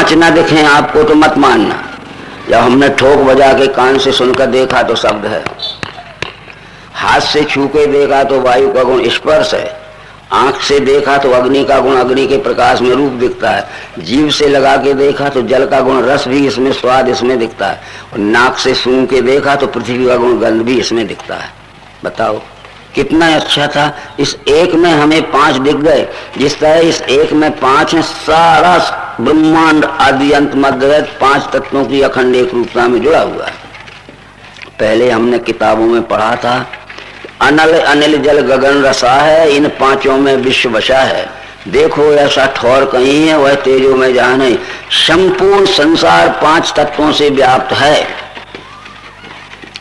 पांच ना दिखें आपको तो मत मानना। जब हमने ठोक बजा के कान से सुनकर देखा तो शब्द है, हाथ से छू के देखा तो वायु का गुण स्पर्श है, आंख से देखा तो अग्नि का गुण अग्नि के प्रकाश में रूप दिखता है, जीभ से लगा के देखा तो जल का गुण रस भी इसमें, स्वाद इसमें दिखता है, और नाक से सूंघ के देखा तो पृथ्वी का गुण गंध भी इसमें दिखता है। बताओ कितना अच्छा था। इस एक में हमें पांच दिख गए। जिस तरह इस एक में पांच है, सारा ब्रह्मांड आदि अंत मध्य पांच तत्वों की अखंड एक रूपता में जुड़ा हुआ है। पहले हमने किताबों में पढ़ा था, अनल अनिल जल गगन रसा है, इन पांचों में विश्व बसा है। देखो ऐसा ठौर कहीं है, वह तेजो में जहां नहीं। संपूर्ण संसार पांच तत्वों से व्याप्त है।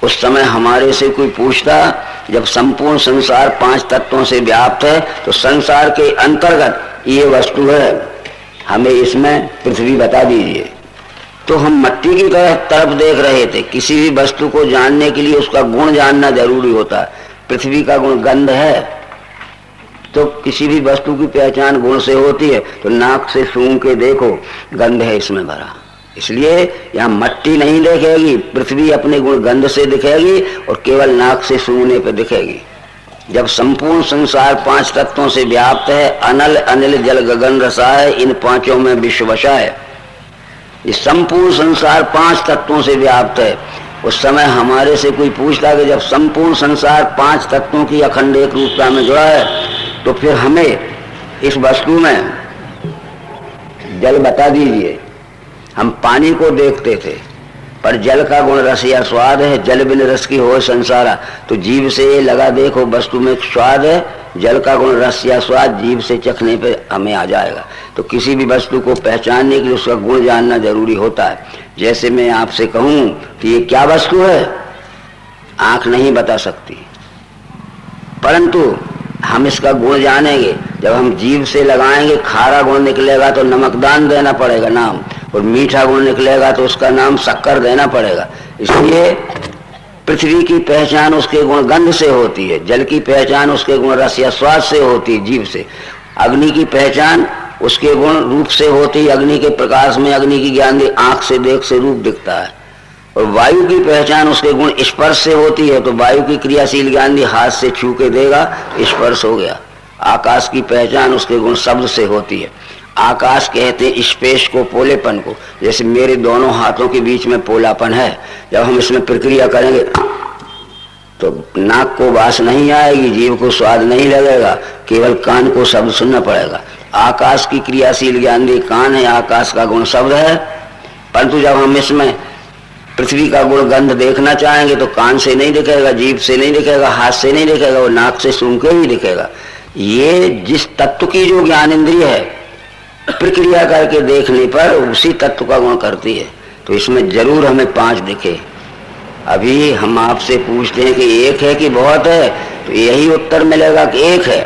उस समय हमारे से कोई पूछता, जब संपूर्ण संसार पांच तत्वों से व्याप्त है तो संसार के अंतर्गत ये वस्तु है, हमें इसमें पृथ्वी बता दीजिए। तो हम मट्टी की तरफ देख रहे थे। किसी भी वस्तु को जानने के लिए उसका गुण जानना जरूरी होता है। पृथ्वी का गुण गंध है, तो किसी भी वस्तु की पहचान गुण से होती है। तो नाक से सूंघ के देखो, गंध है इसमें भरा। इसलिए यहाँ मट्टी नहीं दिखेगी, पृथ्वी अपने गुण गंध से दिखेगी और केवल नाक से सूंघने पे दिखेगी। जब संपूर्ण संसार पांच तत्वों से व्याप्त है, अनल अनिल जल गगन रसा है, इन पांचों में विश्व बसा है। ये संपूर्ण संसार पांच तत्वों से व्याप्त है। उस समय हमारे से कोई पूछता कि जब संपूर्ण संसार पांच तत्वों की अखंड एक रूपता में जुड़ा है तो फिर हमें इस वस्तु में जल बता दीजिए। हम पानी को देखते थे, पर जल का गुण रस या स्वाद है, जल बिन रस की हो संसारा। तो जीभ से ये लगा देखो, वस्तु में स्वाद है, जल का गुण रस या स्वाद जीभ से चखने पे हमें आ जाएगा। तो किसी भी वस्तु को पहचानने के लिए उसका गुण जानना जरूरी होता है। जैसे मैं आपसे कहूं कि ये क्या वस्तु है, आंख नहीं बता सकती, परंतु हम इसका गुण जानेंगे। जब हम जीभ से लगाएंगे, खारा गुण निकलेगा तो नमकदान देना पड़ेगा नाम, और मीठा गुण निकलेगा तो उसका नाम शक्कर देना पड़ेगा। इसलिए पृथ्वी की पहचान उसके गुण गंध से होती है, जल की पहचान उसके गुण रस या स्वाद से होती है जीभ से, अग्नि की पहचान उसके गुण रूप से होती है, अग्नि के प्रकाश में अग्नि की ज्ञान दी, आंख से देख से रूप दिखता है। और वायु की पहचान उसके गुण स्पर्श से होती है, तो वायु की क्रियाशील ज्ञान दी, हाथ से छू के देगा स्पर्श हो गया। आकाश की पहचान उसके गुण शब्द से होती है। आकाश कहते हैं स्पेस को, पोलेपन को। जैसे मेरे दोनों हाथों के बीच में पोलापन है, जब हम इसमें प्रक्रिया करेंगे तो नाक को वास नहीं आएगी, जीभ को स्वाद नहीं लगेगा, केवल कान को शब्द सुनना पड़ेगा। आकाश की क्रियाशील ज्ञान दी कान है, आकाश का गुण शब्द है। परंतु जब हम इसमें पृथ्वी का गुण गंध देखना चाहेंगे तो कान से नहीं दिखेगा, जीभ से नहीं दिखेगा, हाथ से नहीं दिखेगा, वो नाक से सूंघ के ही दिखेगा। ये जिस तत्व की जो ज्ञान इंद्रिय है, प्रक्रिया करके देखने पर उसी तत्व का गुण करती है। तो इसमें जरूर हमें पांच दिखे। अभी हम आपसे पूछते हैं कि एक है कि बहुत है, तो यही उत्तर मिलेगा कि एक है।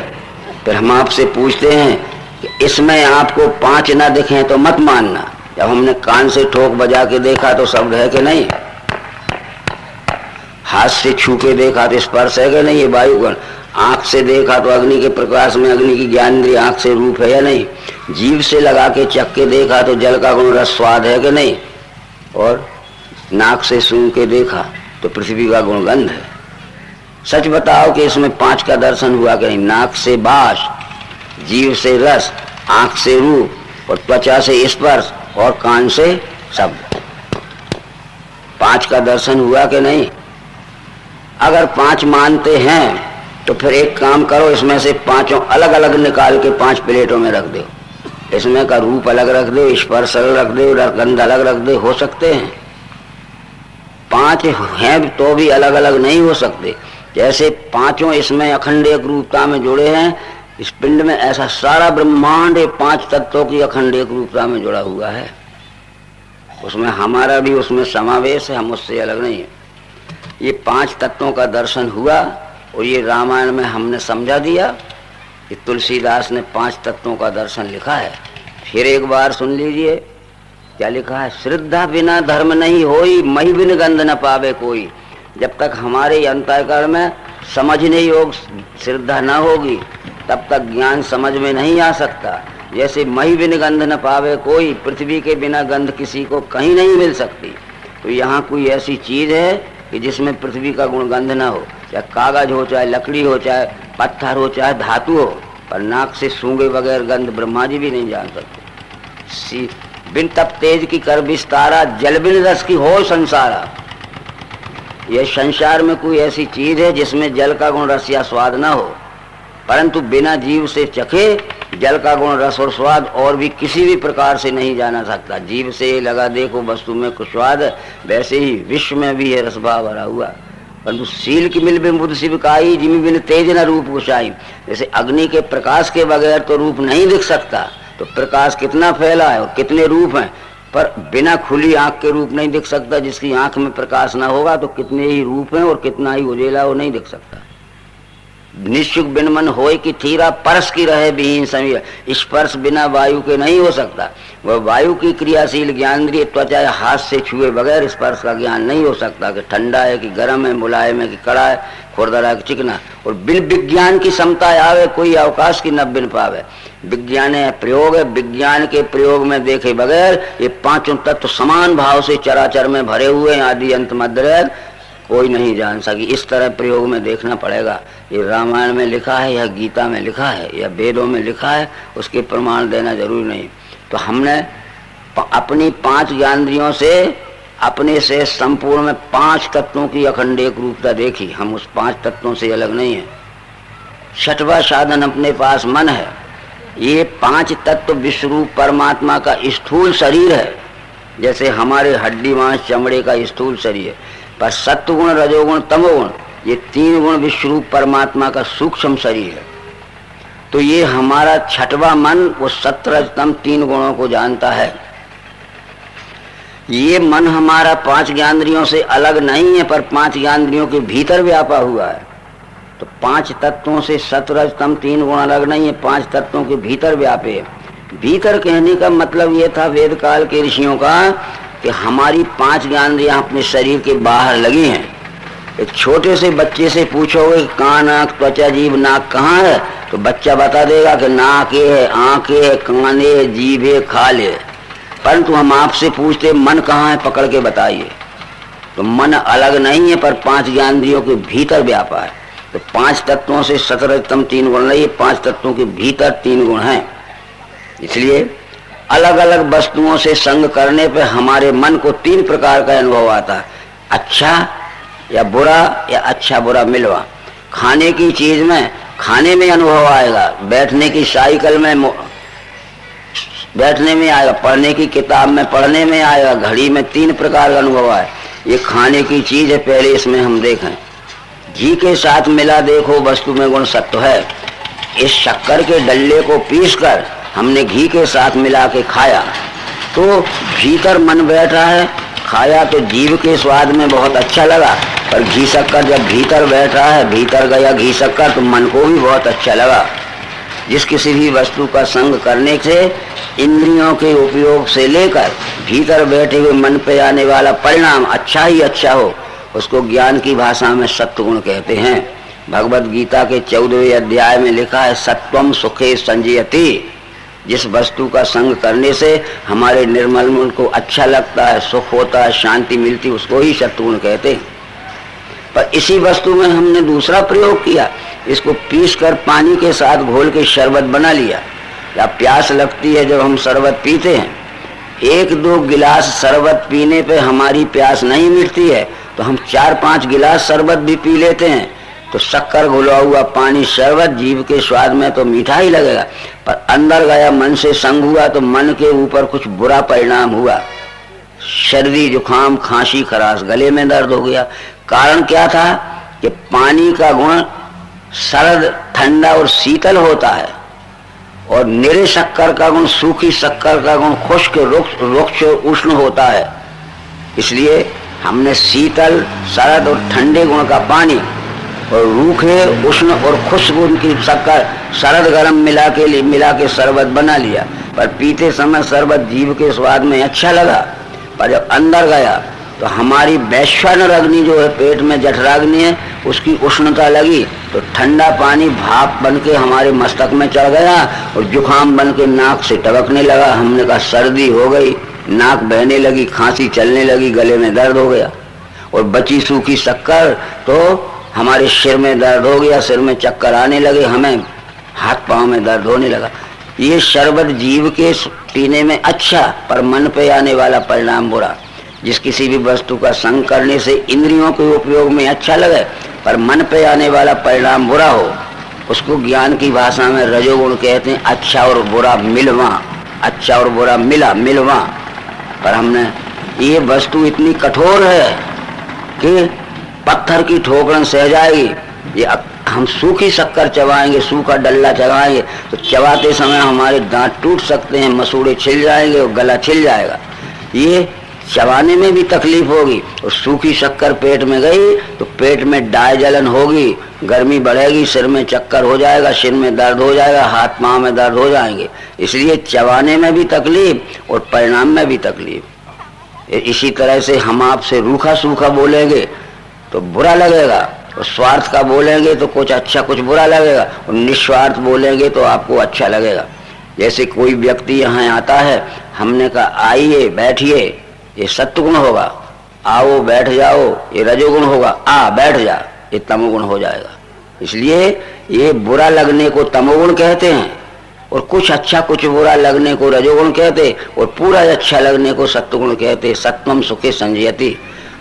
फिर हम आपसे पूछते हैं कि इसमें आपको पांच ना दिखे तो मत मानना। जब हमने कान से ठोक बजा के देखा तो शब्द है कि नहीं, हाथ से छू के देखा तो स्पर्श है कि नहीं, ये वायुगुण, आंख से देखा तो अग्नि के प्रकाश में अग्नि की ज्ञानेंद्रिय आंख से रूप है या नहीं, जीभ से लगा के चख के देखा तो जल का गुण रस स्वाद है कि नहीं, और नाक से सूंघ के देखा तो पृथ्वी का गुण गंध है। सच बताओ कि इसमें पांच का दर्शन हुआ कि नहीं? नाक से बास, जीभ से रस, आंख से रूप और त्वचा से स्पर्श और कान से शब्द। पांच का दर्शन हुआ कि नहीं? अगर पांच मानते हैं तो फिर एक काम करो, इसमें से पांचों अलग अलग निकाल के पांच प्लेटों में रख दो। इसमें का रूप अलग रख दो, स्पर्श अलग रख दो, गंध अलग रख दो, हो सकते हैं? पांच हैं तो भी अलग अलग नहीं हो सकते। जैसे पांचों इसमें अखंड एक रूपता में जुड़े हैं, इस पिंड में ऐसा सारा ब्रह्मांड पांच तत्वों की अखंड एक रूपता में जुड़ा हुआ है। उसमें हमारा भी उसमें समावेश है, हम उससे अलग नहीं है। ये पांच तत्वों का दर्शन हुआ और ये रामायण में हमने समझा दिया। ये तुलसीदास ने पांच तत्वों का दर्शन लिखा है। फिर एक बार सुन लीजिए क्या लिखा है। श्रद्धा बिना धर्म नहीं होई, मही बिन गंध न पावे कोई। जब तक हमारे अंतःकरण में समझने योग श्रद्धा न होगी तब तक ज्ञान समझ में नहीं आ सकता। जैसे मही बिन गंध न पावे कोई, पृथ्वी के बिना गंध किसी को कहीं नहीं मिल सकती। तो यहाँ कोई ऐसी चीज है कि जिसमें पृथ्वी का गुण गंध न हो, चाहे कागज हो, चाहे लकड़ी हो, चाहे पत्थर हो, चाहे धातु हो, पर नाक से सूंघे बगैर गंध ब्रह्मा जी भी नहीं जान सकते। बिन तप तेज की कर विस्तारा, जल बिन रस की हो संसारा। यह संसार में कोई ऐसी चीज है जिसमें जल का गुण रस या स्वाद न हो, परंतु बिना जीव से चखे जल का गुण रस और स्वाद और भी किसी भी प्रकार से नहीं जाना सकता। जीव से लगा देखो वस्तु में कुछ स्वाद है, वैसे ही विश्व में भी है रसभाव भरा हुआ। परंतु सील की मिल बिन बुद्ध सिवकाई, जिमी बिन तेज न रूप गुसाई। जैसे अग्नि के प्रकाश के बगैर तो रूप नहीं दिख सकता, तो प्रकाश कितना फैला है और कितने रूप हैं, पर बिना खुली आंख के रूप नहीं दिख सकता। जिसकी आंख में प्रकाश ना होगा तो कितने ही रूप हैं और कितना ही उजेला वो नहीं दिख सकता। निश्चुक बिन मन होय कि थीरा, परस की रहे विहीन समीर। स्पर्श बिना वायु के नहीं हो सकता। वह वायु की क्रियाशील ज्ञानेंद्रिय त्वचा या हाथ से छुए बगैर स्पर्श का ज्ञान नहीं हो सकता कि ठंडा है कि गर्म है, मुलायम है कि कड़ा है, खुरदरा है कि चिकना। और बिन विज्ञान की समता आवे, कोई अवकाश की न बिन पावे। विज्ञान है प्रयोग है, विज्ञान के प्रयोग में देखे बगैर ये पांचों तत्व समान भाव से चराचर में भरे हुए हैं, आदि अंत मध्य कोई नहीं जान सकी। इस तरह प्रयोग में देखना पड़ेगा। ये रामायण में लिखा है या गीता में लिखा है या वेदों में लिखा है, उसके प्रमाण देना जरूरी नहीं। तो हमने अपनी 5 ज्ञानेंद्रियों से अपने से संपूर्ण में 5 तत्वों की अखंड एक रूपता देखी। हम उस 5 तत्वों से अलग नहीं है। 6वां साधन अपने पास मन है। ये 5 तत्व विश्वरूप परमात्मा का स्थूल शरीर है, जैसे हमारे हड्डी मांस चमड़े का स्थूल शरीर है। पर सत्वगुण, रजोगुण, तमोगुण, ये 3 गुण विश्वरूप परमात्मा का सूक्ष्म शरीर है। तो ये हमारा 6वां मन वो सत्रजतम 3 गुणों को जानता है। ये मन हमारा 5 ज्ञानेंद्रियों से अलग नहीं है, पर 5 ज्ञानेंद्रियों के भीतर व्यापा हुआ है। तो 5 तत्वों से सत्रजतम 3 गुण अलग नहीं है, 5 तत्वों के भीतर व्यापे है। भीतर कहने का मतलब ये था वेद काल के ऋषियों का कि हमारी 5 ज्ञानेंद्रियां अपने शरीर के बाहर लगी हैं। एक छोटे से बच्चे से पूछोगे कान, आंख, त्वचा, जीभ, नाक कहाँ है, तो बच्चा बता देगा कि नाक है, आंखें है, कान है, जीभ है, खाल है। परंतु हम आपसे पूछते मन कहाँ है, पकड़ के बताइए। तो मन अलग नहीं है, पर 5 ज्ञानेंद्रियों के भीतर व्यापा है। तो 5 तत्वों से सत्रजतम 3 गुण नहीं, 5 तत्वों के भीतर 3 गुण हैं। इसलिए अलग अलग वस्तुओं से संग करने पे हमारे मन को 3 प्रकार का अनुभव आता है, अच्छा या बुरा या अच्छा बुरा मिलवा। खाने की चीज में खाने में अनुभव आएगा, बैठने की साइकिल में बैठने में आएगा, पढ़ने की किताब में पढ़ने में आएगा, घड़ी में 3 प्रकार का अनुभव आए। ये खाने की चीज है। पहले इसमें हम देखें, घी के साथ मिला देखो वस्तु में गुण सत्व है। इस शक्कर के डल्ले को पीसकर हमने घी के साथ मिला के खाया तो भीतर मन बैठा है। खाया तो जीभ के स्वाद में बहुत अच्छा लगा, पर घी शक्कर जब भीतर बैठा है, भीतर गया घी शक्कर, तो मन को भी बहुत अच्छा लगा। जिस किसी भी वस्तु का संग करने से इंद्रियों के उपयोग से लेकर भीतर बैठे हुए मन पे आने वाला परिणाम अच्छा ही अच्छा हो, उसको ज्ञान की भाषा में सत्वगुण कहते हैं। भगवद गीता के 14वें अध्याय में लिखा है सत्वम सुखे संजयति। जिस वस्तु का संग करने से हमारे निर्मल मन को अच्छा लगता है, सुख होता है, शांति मिलती, उसको ही सत्वगुण कहते हैं। पर इसी वस्तु में हमने दूसरा प्रयोग किया, इसको पीस कर पानी के साथ घोल के शरबत बना लिया। या प्यास लगती है जब हम शरबत पीते हैं, 1-2 गिलास शरबत पीने पे हमारी प्यास नहीं मिटती है, तो हम 4-5 गिलास शरबत भी पी लेते हैं। तो शक्कर घुला हुआ पानी शरबत जीभ के स्वाद में तो मीठा ही लगेगा, पर अंदर गया मन से संग हुआ तो मन के ऊपर कुछ बुरा परिणाम हुआ। सर्दी, जुकाम, खांसी, खराश, गले में दर्द हो गया। कारण क्या था कि पानी का गुण सरद, ठंडा और शीतल होता है, और निरे शक्कर का गुण, सूखी शक्कर का गुण खुश्क, रुक्ष, उष्ण होता है। इसलिए हमने शीतल, सरद और ठंडे गुण का पानी और रूखे, उष्ण और खुश्क गुण की शक्कर सरद गरम मिला के शरबत बना लिया। पर पीते समय शरबत जीभ के स्वाद में अच्छा लगा, पर जब अंदर गया तो हमारी वैश्वानर अग्नि जो है पेट में जठराग्नि है, उसकी उष्णता लगी तो ठंडा पानी भाप बन के हमारे मस्तक में चढ़ गया और जुकाम बन के नाक से टपकने लगा। हमने कहा सर्दी हो गई, नाक बहने लगी, खांसी चलने लगी, गले में दर्द हो गया। और बची सूखी शक्कर तो हमारे सिर में दर्द हो गया, सिर में चक्कर आने लगे, हमें हाथ पांव में दर्द होने लगा। ये शरबत जीव के पीने में अच्छा, पर मन पे आने वाला परिणाम बुरा। जिस किसी भी वस्तु का संग करने से इंद्रियों के उपयोग में अच्छा लगे पर मन पे आने वाला परिणाम बुरा हो, उसको ज्ञान की भाषा में रजोगुण कहते हैं। अच्छा और बुरा मिलवा, अच्छा और बुरा मिलवा। पर हमने ये वस्तु इतनी कठोर है कि पत्थर की ठोकरन सह जाएगी। ये हम सूखी शक्कर चबाएंगे, सूखा डल्ला चबाएंगे तो चबाते समय हमारे दांत टूट सकते हैं, मसूड़े छिल जाएंगे और गला छिल जाएगा। ये चबाने में भी तकलीफ होगी। और सूखी शक्कर पेट में गई तो पेट में डाय जलन होगी, गर्मी बढ़ेगी, सिर में चक्कर हो जाएगा, सिर में दर्द हो जाएगा, हाथ पांव में दर्द हो जाएंगे। इसलिए चबाने में भी तकलीफ और परिणाम में भी तकलीफ। इसी तरह से हम आपसे रूखा सूखा बोलेंगे तो बुरा लगेगा, और स्वार्थ का बोलेंगे तो कुछ अच्छा कुछ बुरा लगेगा, और निस्वार्थ बोलेंगे तो आपको अच्छा लगेगा। जैसे कोई व्यक्ति यहाँ आता है, हमने कहा आइए बैठिए, ये सत्वगुण होगा, आओ बैठ जाओ, ये रजोगुण होगा, आ बैठ जा, ये तमोगुण हो जाएगा। इसलिए ये बुरा लगने को तमोगुण कहते हैं, और कुछ अच्छा कुछ बुरा लगने को रजोगुण कहते, और पूरा अच्छा लगने को सत्वगुण कहते। सत्वम सुखे संजयति।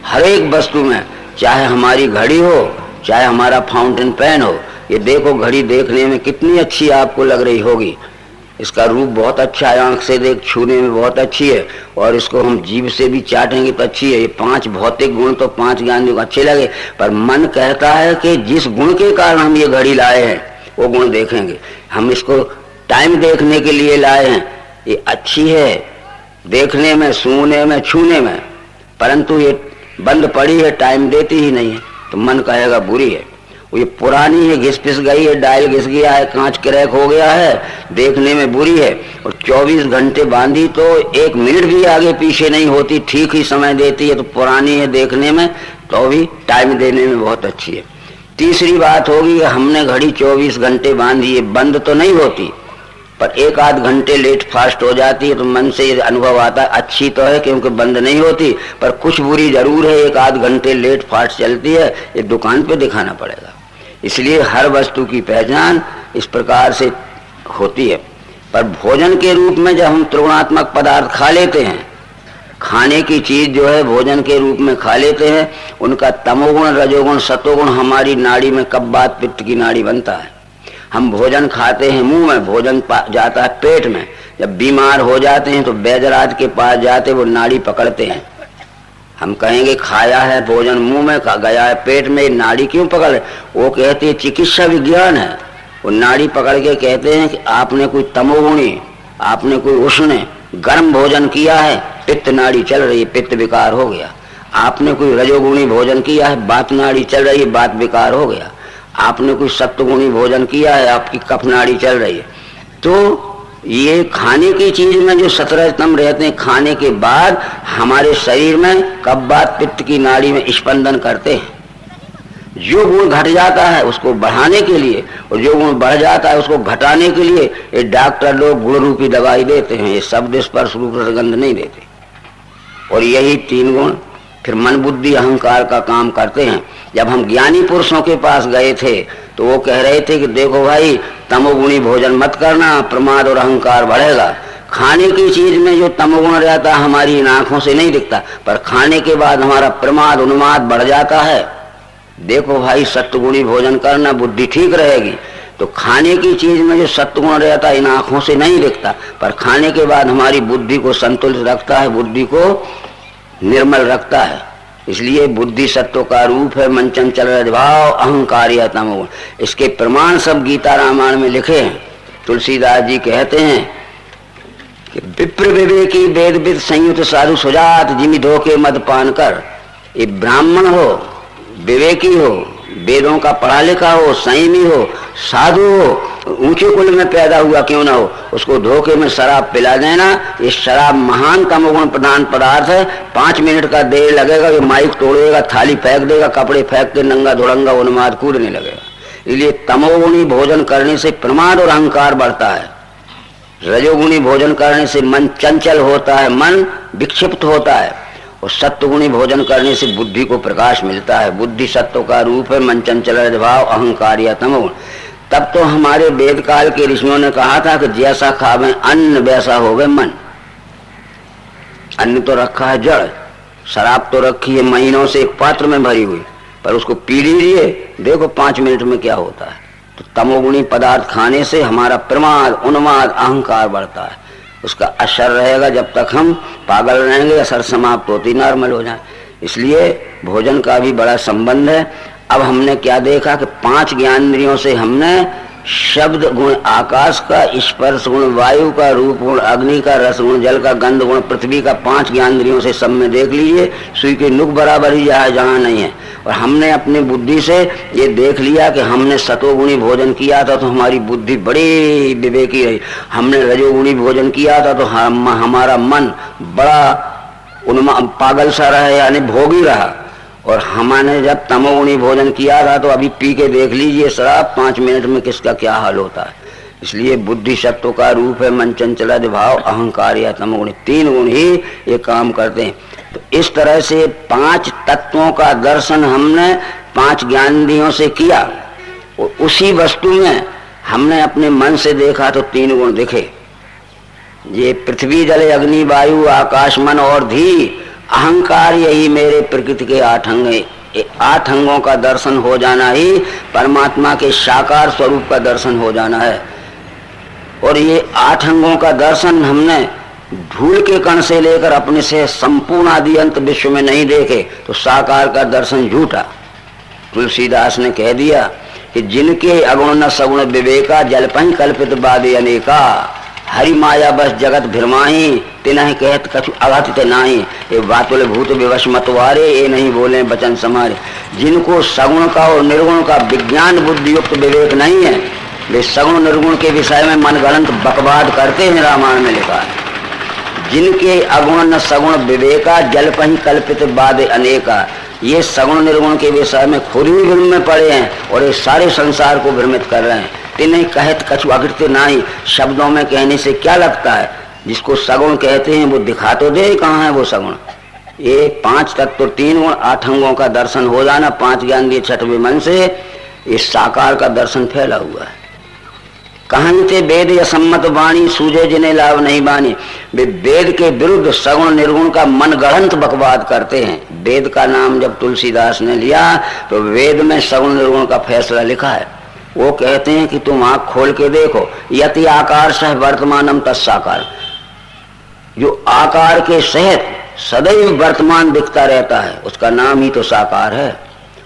हर एक वस्तु में, चाहे हमारी घड़ी हो, चाहे हमारा फाउंटेन पेन हो, ये देखो घड़ी देखने में कितनी अच्छी आपको लग रही होगी, इसका रूप बहुत अच्छा है, आंख से देख छूने में बहुत अच्छी है, और इसको हम जीभ से भी चाटेंगे तो अच्छी है। ये 5 भौतिक गुण तो 5 ज्ञान को अच्छे लगे, पर मन कहता है कि जिस गुण के कारण हम ये घड़ी लाए हैं वो गुण देखेंगे। हम इसको टाइम देखने के लिए लाए हैं, ये अच्छी है देखने में, सूंघने में, छूने में, परंतु ये बंद पड़ी है, टाइम देती ही नहीं है, तो मन कहेगा बुरी है। ये पुरानी है, घिस पिस गई है, डायल घिस गया है, कांच क्रैक हो गया है, देखने में बुरी है, और 24 घंटे बांधी तो 1 मिनट भी आगे पीछे नहीं होती, ठीक ही समय देती है, तो पुरानी है देखने में, तो भी टाइम देने में बहुत अच्छी है। तीसरी बात होगी, हमने घड़ी 24 घंटे बांधी है, बंद तो नहीं होती, पर 1-8 घंटे लेट फास्ट हो जाती है, तो मन से ये अनुभव आता है अच्छी तो है क्योंकि बंद नहीं होती, पर कुछ बुरी जरूर है, 1-8 घंटे लेट फास्ट चलती है, ये दुकान पे दिखाना पड़ेगा। इसलिए हर वस्तु की पहचान इस प्रकार से होती है। पर भोजन के रूप में जब हम त्रिगुणात्मक पदार्थ खा लेते हैं, खाने की चीज जो है भोजन के रूप में खा लेते हैं, उनका तमोगुण, रजोगुण, सतोगुण हमारी नाड़ी में कब्बात पित्त की नाड़ी बनता है। हम भोजन खाते हैं, मुंह में भोजन जाता है पेट में, जब बीमार हो जाते हैं तो वैद्यराज के पास जाते, वो नाड़ी पकड़ते हैं। हम कहेंगे खाया है भोजन, मुंह में गया है पेट में, नाड़ी क्यों पकड़? वो कहते हैं चिकित्सा विज्ञान है। वो नाड़ी पकड़ के कहते हैं कि आपने कोई तमोगुणी, आपने कोई उष्ण गर्म भोजन किया है, पित्त नाड़ी चल रही है, पित्त विकार हो गया। आपने कोई रजोगुणी भोजन किया है, बात नाड़ी चल रही है, बात विकार हो गया। आपने कोई सत्वगुणी भोजन किया है, आपकी कफ नाड़ी चल रही है। तो ये खाने की चीज में जो 17 स्तंभ रहते हैं, खाने के बाद हमारे शरीर में कब्बात पित्त की नाड़ी में स्पंदन करते हैं। जो गुण घट जाता है उसको बढ़ाने के लिए, और जो गुण बढ़ जाता है उसको घटाने के लिए ये डॉक्टर लोग गुण रूपी दवाई देते हैं, ये शब्द स्पर्श रूप रसगंध नहीं देते। और यही 3 गुण फिर मन बुद्धि अहंकार का काम करते हैं। जब हम ज्ञानी पुरुषों के पास गए थे तो वो कह रहे थे कि देखो भाई, तमोगुणी भोजन मत करना, प्रमाद और अहंकार बढ़ेगा। खाने की चीज में जो तमोगुण रहता है हमारी आंखों से नहीं दिखता, पर खाने के बाद हमारा प्रमाद उन्माद बढ़ जाता है। देखो भाई, सत्वगुणी भोजन करना, बुद्धि ठीक रहेगी। तो खाने की चीज में जो सत्वगुण रहता है इन आंखों से नहीं दिखता, पर खाने के बाद हमारी बुद्धि को संतुलित रखता है, बुद्धि को निर्मल रखता है। इसलिए बुद्धि सत्व का रूप है, मन चंचल रजभाव अहंकार या तमोगुण। इसके प्रमाण सब गीता रामायण में लिखे हैं। तुलसीदास जी कहते हैं कि विप्र विवेकी वेदविद संयुक्त साधु सुजात जिमि धोखे मद पान कर। ये ब्राह्मण हो, विवेकी हो, वेदों का पढ़ा लिखा हो, संयमी हो, साधु हो, ऊंचे कुल में पैदा हुआ क्यों ना हो, उसको धोखे में शराब पिला देना। ये शराब महान तमोगुण प्रधान पदार्थ है। 5 मिनट का देर लगेगा, ये माइक तोड़ेगा, थाली फेंक देगा, कपड़े फेंक के नंगा धुड़ंगा उन्माद कूदने लगेगा। इसलिए तमोगुणी भोजन करने से प्रमाद और अहंकार बढ़ता है, रजोगुणी भोजन करने से मन चंचल होता है, मन विक्षिप्त होता है, और सत्वगुणी भोजन करने से बुद्धि को प्रकाश मिलता है। बुद्धि सत्व का रूप है, मन चंचल भाव अहंकार या तमोगुण। तब तो हमारे वेद काल के ऋषियों ने कहा था कि जैसा खावे अन्न वैसा होवे मन। अन्न तो रखा है जड़, शराब तो रखी है महीनों से एक पात्र में भरी हुई, पर उसको पी लीजिए, देखो 5 मिनट में क्या होता है। तो तमोगुणी पदार्थ खाने से हमारा प्रमाद, उन्माद, अहंकार बढ़ता है। उसका असर रहेगा जब तक हम पागल रहेंगे, असर समाप्त होती नॉर्मल हो जाए। इसलिए भोजन का भी बड़ा संबंध है। अब हमने क्या देखा कि 5 ज्ञानेंद्रियों से हमने शब्द गुण आकाश का, स्पर्श गुण वायु का, रूप गुण अग्नि का, रस गुण जल का, गंध गुण पृथ्वी का, 5 ज्ञानेंद्रियों से सब में देख लीजिए, सुई के नुक बराबर ही जहाँ नहीं है। और हमने अपनी बुद्धि से ये देख लिया कि हमने सतोगुणी भोजन किया था तो हमारी बुद्धि बड़ी विवेकी रही, हमने रजोगुणी भोजन किया था तो हमारा मन बड़ा पागल सा रहा, यानी भोगी रहा। और हमने जब तमोगुणी भोजन किया था तो अभी पी के देख लीजिए शराब, 5 मिनट में किसका क्या हाल होता है। इसलिए बुद्धि सत्व का रूप है, मन चंचल भाव अहंकार या तमोगुणी, 3 गुण ही ये काम करते हैं। तो इस तरह से 5 तत्वों का दर्शन हमने 5 ज्ञानेंद्रियों से किया, और उसी वस्तु में हमने अपने मन से देखा तो 3 गुण दिखे। ये पृथ्वी जल अग्नि वायु आकाश मन और धी अहंकार, यही मेरे प्रकृति के 8 अंग हैं। 8 अंगों का दर्शन हो जाना ही परमात्मा के साकार स्वरूप का दर्शन हो जाना है। और ये 8 अंगों का दर्शन हमने धूल के कण से लेकर अपने से संपूर्ण आदि अंत विश्व में नहीं देखे तो साकार का दर्शन झूठा। तुलसीदास ने कह दिया कि जिनके अगुण न सगुण विवेका, जलपहि कल्पित बादे अनेका, हरि माया बस जगत भिरमाही, तिनहि कहत कछु अघटित नाही, ये बातुल भूत विवश मतवारे, ये नहीं बोले वचन समारे। जिनको सगुण का और निर्गुण का विज्ञान बुद्धि युक्त विवेक नहीं है, वे सगुण निर्गुण के विषय में मनगढ़ंत बकवाद करते हैं। रामायण में लिखा है, जिनके अगुण न सगुण विवेका, जलपहि कल्पित बादे अनेका। ये सगुण निर्गुण के विषय में खुद ही भ्रम में पड़े हैं और ये सारे संसार को भ्रमित कर रहे हैं। तिन्हें कहत कछु अघटित नाही, शब्दों में कहने से क्या लगता है। जिसको सगुण कहते हैं वो दिखा तो दे कहाँ है वो सगुण। ये 5 तत्व 3 गुण 8 अंगों का दर्शन हो जाना, 5 ज्ञानेंद्रिय छठवें मन से, इस साकार का दर्शन फैला हुआ है। कहानी थे वेद या सम्मत वाणी, सूझे जिन्हें लाभ नहीं बानी। वे वेद के विरुद्ध सगुण निर्गुण का मनगढ़ंत बकवाद करते हैं। वेद का नाम जब तुलसीदास ने लिया तो वेद में सगुण निर्गुण का फैसला लिखा है। वो कहते हैं कि तुम आंख खोल के देखो, यति आकार सह वर्तमानम तत्साकार, जो आकार के सहित सदैव वर्तमान दिखता रहता है उसका नाम ही तो साकार है।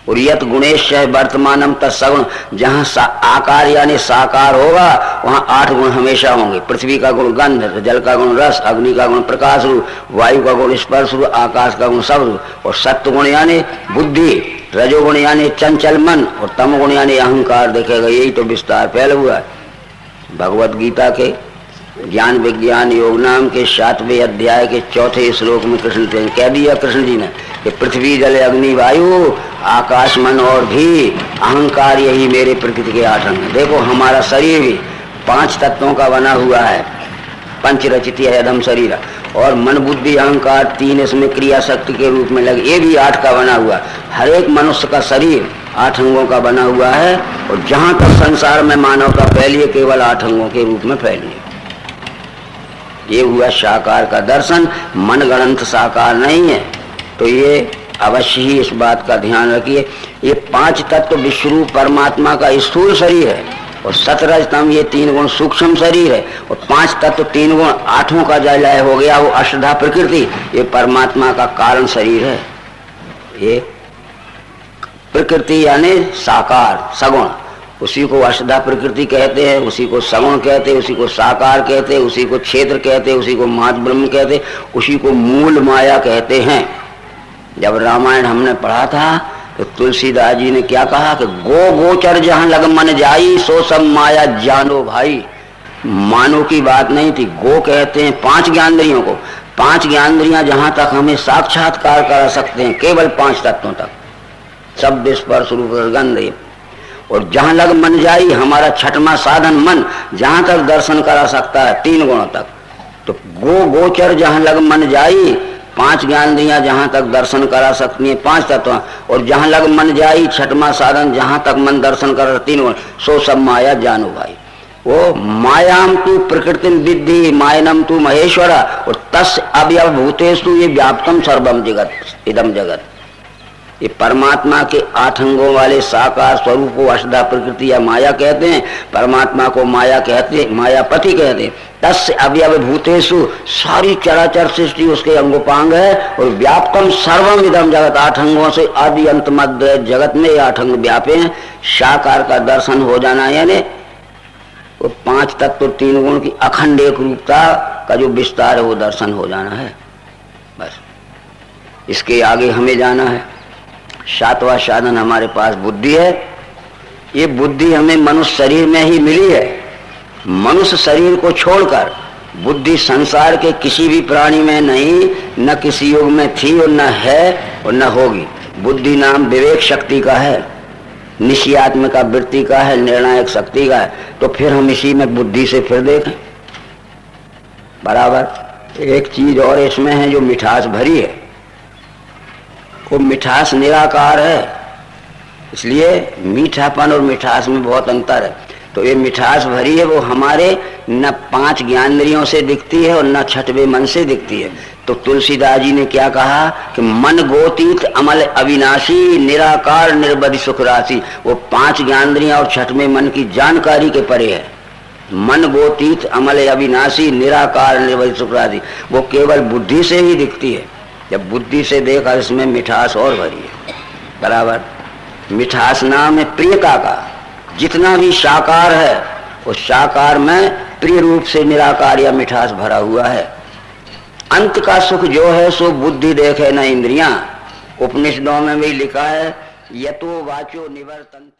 और यत गुणेश वर्तमानम तत्सगुण, जहाँ आकार यानी साकार होगा वहाँ 8 गुण हमेशा होंगे। पृथ्वी का गुण गंध, जल का गुण रस, अग्नि का गुण प्रकाश रूप, वायु का गुण स्पर्श रूप, आकाश का गुण शब्द रूप, और सत्व गुण यानी बुद्धि, रजोगुण यानी चंचल मन, और तमगुण यानी अहंकार दिखेगा। यही तो विस्तार फैला हुआ है। भगवत गीता के ज्ञान विज्ञान योग नाम के 7वें अध्याय के 4थे श्लोक में कृष्ण ने कह दिया, कृष्ण जी ने, कि पृथ्वी जल अग्नि वायु आकाश मन और भी अहंकार, यही मेरे प्रकृति के 8 अंग। देखो हमारा शरीर भी 5 तत्वों का बना हुआ है, पंचरचित है अधम शरीर, और मन बुद्धि अहंकार 3 इसमें क्रिया शक्ति के रूप में लगे, ये भी 8 का बना हुआ। हर एक मनुष्य का शरीर 8 अंगों का बना हुआ है, और जहाँ तक संसार में मानवता फैली है केवल 8 अंगों के रूप में फैली है। ये हुआ साकार का दर्शन, मनगढ़ंत साकार नहीं है। तो ये अवश्य ही इस बात का ध्यान रखिए। ये 5 तत्व विश्वरूप परमात्मा का स्थूल शरीर है, और सतरजतम ये 3 गुण सूक्ष्म शरीर है, और 5 तत्व 3 गुण 8वां का जय हो गया वो अष्टधा प्रकृति, ये परमात्मा का कारण शरीर है। ये प्रकृति यानी साकार सगुण, उसी को अष्टधा प्रकृति कहते हैं, उसी को सगुण कहते हैं, उसी को साकार कहते हैं, उसी को क्षेत्र कहते हैं, उसी को महत ब्रह्म कहते हैं, उसी को मूल माया कहते हैं। जब रामायण हमने पढ़ा था तो तुलसीदास जी ने क्या कहा कि गो गोचर जहां लग मन जाई, सो सब माया जानो भाई। मानो की बात नहीं थी, गो कहते हैं 5 ज्ञानेंद्रियों को। 5 ज्ञानेंद्रियां जहां तक हमें साक्षात्कार करा सकते हैं केवल 5 तत्वों तक, शब्द स्पर्श रूप गंध, और जहां लग मन जाई, हमारा छठवां साधन मन जहां तक दर्शन करा सकता है 3 गुणों तक। तो गोचर जहां लग मन जाई, 5 ज्ञानेंद्रियां जहां तक दर्शन करा सकती हैं, 5 तत्व, और जहां लग मन जाई छठवां साधन जहां तक मन दर्शन कर 3 गुण, सो सब माया जानो भाई। वो मायाम तू प्रकृति विद्धि मायनम तू महेश्वरा, और तस् अवयव भूतेषु ये व्याप्तम सर्वम जगत इदम जगत। ये परमात्मा के 8 अंगों वाले साकार स्वरूप को अष्टा प्रकृति या माया कहते हैं। परमात्मा को माया कहते हैं, मायापति कहते हैं। तस्य अवयव भूतेषु, सारी चराचर सृष्टि उसके अंगोपांग है। और व्याप्तम सर्वम इदम जगत, 8 अंगों से आदि अंत मध्य जगत में 8 अंग व्यापे हैं। साकार का दर्शन हो जाना, यानी वो 5 तत्व 3 गुण की अखंड एक रूपता का जो विस्तार है वो दर्शन हो जाना है। बस इसके आगे हमें जाना है। 7वां साधन हमारे पास बुद्धि है। ये बुद्धि हमें मनुष्य शरीर में ही मिली है। मनुष्य शरीर को छोड़कर बुद्धि संसार के किसी भी प्राणी में नहीं, न किसी युग में थी और न है और न होगी। बुद्धि नाम विवेक शक्ति का है, निश्चयात्म का वृत्ति का है, निर्णायक शक्ति का है। तो फिर हम इसी में बुद्धि से फिर देखें बराबर। एक चीज और इसमें है जो मिठास भरी है, वो मिठास निराकार है, इसलिए मीठापन और मिठास में बहुत अंतर है। तो ये मिठास भरी है, वो हमारे न 5 ज्ञानेंद्रियों से दिखती है और न छठवें मन से दिखती है। तो तुलसीदास जी ने क्या कहा कि मन गोतीत अमल अविनाशी निराकार निर्बधि सुख राशि। वो 5 ज्ञानेंद्रियां और छठवें मन की जानकारी के परे है। मन गोतीत अमल अविनाशी निराकार निर्बधि सुख राशि, वो केवल बुद्धि से ही दिखती है। जब बुद्धि से देखा इसमें मिठास और भरी है बराबर। मिठास नाम है प्रियता का। जितना भी साकार है उस साकार में प्रिय रूप से निराकार या मिठास भरा हुआ है। अंत का सुख जो है सो बुद्धि देखे न इंद्रियां। उपनिषदों में भी लिखा है यतो वाचो निवर्तन्ते।